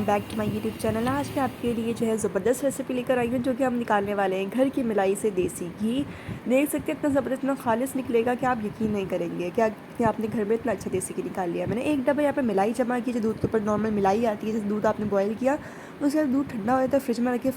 Back to my YouTube channel. आज मैं आपके लिए जो है ज़बरदस्त रेसिपी लेकर आई हूँ जो कि हम निकालने वाले हैं घर की मलाई से देसी घी। देख सकते हैं इतना ज़बरदस्त, इतना खालिस निकलेगा कि आप यकीन नहीं करेंगे कि आपने घर में इतना अच्छा देसी घी निकाल लिया। मैंने एक डब्बा यहाँ पे मलाई जमा की, जो दूध के ऊपर नॉर्मल मलाई आती है, जैसे दूध आपने बॉयल किया उसके बाद दूध ठंडा हो जाता है, फ्रिज में रखिए।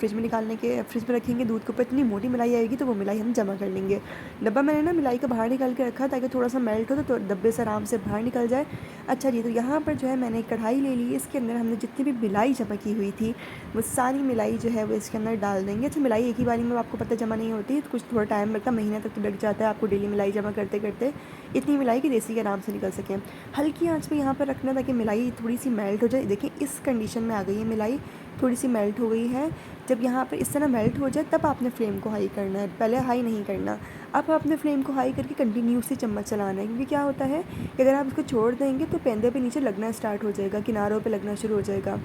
फ्रिज में रखेंगे दूध के ऊपर इतनी मोटी मलाई आएगी तो वो मलाई हम जमा कर लेंगे। डब्बा मैंने ना मलाई को बाहर निकाल के रखा ताकि थोड़ा सा मेल्ट हो तो डब्बे से आराम से बाहर निकल जाए। अच्छा जी, तो यहाँ पर जो है मैंने एक कढ़ाई ले ली, इसके अंदर हमने जितनी भी मिलाई जमा की हुई थी वो सारी मिलाई जो है वो इसके अंदर डाल देंगे। अच्छा, मिलाई एक ही बारी में आपको पता जमा नहीं होती, तो कुछ थोड़ा टाइम लगता है, महीने तक तो लग जाता है आपको डेली मिलाई जमा करते करते, इतनी मिलाई की देसी के आराम से निकल सकें। हल्की आंच पे यहाँ पर रखना ताकि मिलाई थोड़ी सी मेल्ट हो जाए। देखिए इस कंडीशन में आ गई है मिलाई, थोड़ी सी मेल्ट हो गई है। जब यहाँ पर इस तरह मेल्ट हो जाए तब आपने फ्लेम को हाई करना है, पहले हाई नहीं करना। अब आपने फ्लेम को हाई करके कंटिन्यूसली चम्मच चलाना है, क्योंकि क्या होता है कि अगर आप इसको छोड़ देंगे तो पेंदे पे नीचे लगना स्टार्ट हो जाएगा, किनारों पे लगना शुरू हो जाएगा।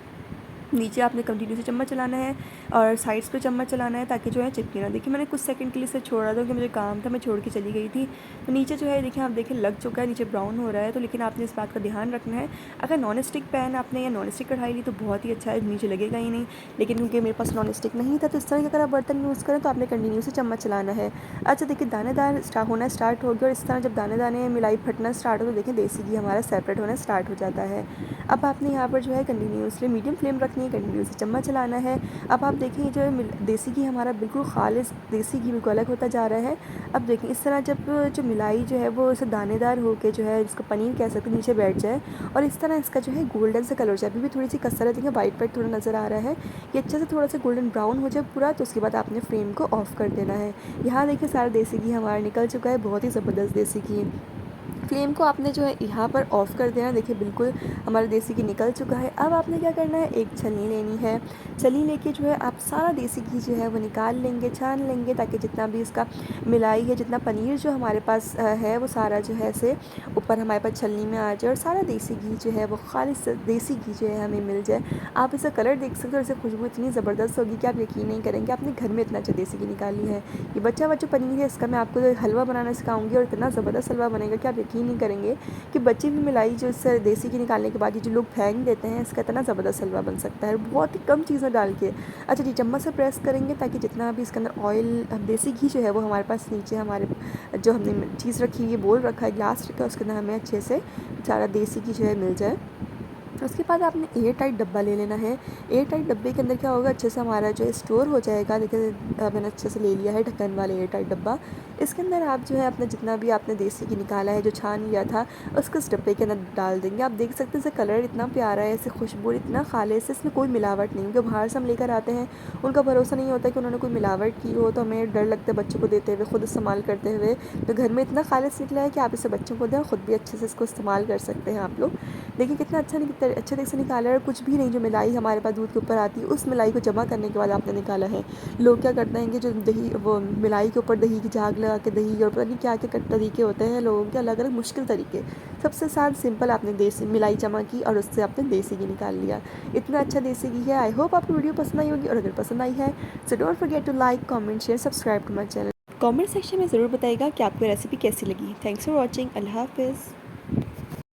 नीचे आपने कंटिन्यू से चम्मच चलाना है और साइड्स पे चम्मच चलाना है ताकि जो है चिपके ना। देखिए मैंने कुछ सेकंड के लिए इसे छोड़ा था क्योंकि मुझे काम था, मैं छोड़ के चली गई थी। तो नीचे जो है देखिए, आप देखिए लग चुका है, नीचे ब्राउन हो रहा है। तो लेकिन आपने इस बात का ध्यान रखना है, अगर नॉन स्टिक पैन आपने या नॉन स्टिक कढ़ाई ली तो बहुत ही अच्छा है, नीचे लगेगा ही नहीं। लेकिन क्योंकि मेरे पास नॉन स्टिक नहीं था तो इस तरह के अगर आप बर्तन यूज़ करें तो आपने कंटिन्यू से चम्मच चलाना है। अच्छा देखिए दानेदार होना स्टार्ट हो गया, और इस तरह जब दाने दाने मिलाई फटना स्टार्ट हो तो देखिए देसी घी हमारा सेपरेट होना स्टार्ट हो जाता है। अब आपने यहाँ पर जो है कंटिन्यूसली मीडियम फ्लेम रखनी है, कंटिन्यूसली चम्मच चलाना है। अब आप देखिए जो है देसी घी हमारा बिल्कुल खालिस देसी घी बिल्कुल अलग होता जा रहा है। अब देखिए इस तरह जब जो मिलाई जो है वो इसे दानेदार होकर जो है इसको पनीर कह सकते नीचे बैठ जाए, और इस तरह इसका जो है गोल्डन से कलर जाए। अभी भी थोड़ी सी कसर है, देखिए वाइट वाइट थोड़ा नज़र आ रहा है, ये अच्छे से थोड़ा सा गोल्डन ब्राउन हो जाए पूरा, तो उसके बाद आपने फ्लेम को ऑफ कर देना है। यहाँ देखिए सारा देसी घी हमारा निकल चुका है, बहुत ही ज़बरदस्त देसी घी। फ्लेम को आपने जो है यहाँ पर ऑफ़ कर देना। देखिए बिल्कुल हमारा देसी घी निकल चुका है। अब आपने क्या करना है, एक छलनी लेनी है। छलनी लेके जो है आप सारा देसी घी जो है वो निकाल लेंगे, छान लेंगे, ताकि जितना भी इसका मिलाई है, जितना पनीर जो हमारे पास है वो सारा जो है से ऊपर हमारे पास छलनी में आ जाए, और सारा देसी घी जो है वो खालिस देसी घी जो है हमें मिल जाए। आप इसका कलर देख सकते हो, इससे खुशबू इतनी ज़बरदस्त होगी कि आप यकीन नहीं करेंगे आपने घर में इतना अच्छा देसी घी निकाली है। ये बचा पनीर है, इसका मैं आपको हलवा बनाना सिखाऊंगी, और इतना ज़बरदस्त हलवा बनेगा कि आप यकीन नहीं करेंगे कि बची हुई मिलाई जो इससे देसी घी निकालने के बाद ये जो लोग फेंक देते हैं, इसका इतना ज़बरदस्त हलवा बन सकता है बहुत ही कम चीज़ें डाल के। अच्छा जी, चम्मच से प्रेस करेंगे ताकि जितना भी इसके अंदर ऑयल देसी घी जो है वो हमारे पास नीचे हमारे जो हमने चीज़ रखी हुई है, बोल रखा है, ग्लास रखा है, उसके अंदर हमें अच्छे से सारा देसी घी जो है मिल जाए। उसके बाद आपने एयर टाइट डब्बा ले लेना है। एयर टाइट डब्बे के अंदर क्या होगा, अच्छे से हमारा जो है स्टोर हो जाएगा। देखिए मैंने अच्छे से ले लिया है ढक्कन वाले एयर टाइट डब्बा। इसके अंदर आप जो है अपना जितना भी आपने देसी घी निकाला है, जो छान लिया था, उसको इस डब्बे के अंदर डाल देंगे। आप देख सकते हैं इसका कलर इतना प्यारा है, इससे खुशबू इतना खालिस है, इसमें कोई मिलावट नहीं। क्योंकि बाहर से हम लेकर आते हैं, उनका भरोसा नहीं होता कि उन्होंने कोई मिलावट की हो, तो हमें डर लगता है बच्चों को देते हुए, खुद इस्तेमाल करते हुए। तो घर में इतना खालिस निकला है कि आप इसे बच्चों को दें और ख़ुद भी अच्छे से इसको इस्तेमाल कर सकते हैं आप लोग। देखिए कितना अच्छे तरीके से निकाला है, और कुछ भी नहीं। जो मिलाई हमारे पास दूध के ऊपर आती है, उस मिलाई को जमा करने के बाद आपने निकाला है। लोग क्या करते हैं कि जो दही, वो मिलाई के ऊपर दही की झाग लगा के दही, और पता नहीं क्या क्या तरीके होते हैं लोगों के, अलग अलग मुश्किल तरीके। सबसे आसान सिंपल, आपने देसी मिलाई जमा की और उससे आपने देसी घी निकाल लिया। इतना अच्छा देसी घी है। आई होप आपको वीडियो पसंद आई होगी, और अगर पसंद आई है so don't forget to like, comment, share, subscribe to my channel. Comment section में ज़रूर बताइएगा कि आपको रेसिपी कैसी लगी। Thanks for watching. अल्लाह हाफिज़।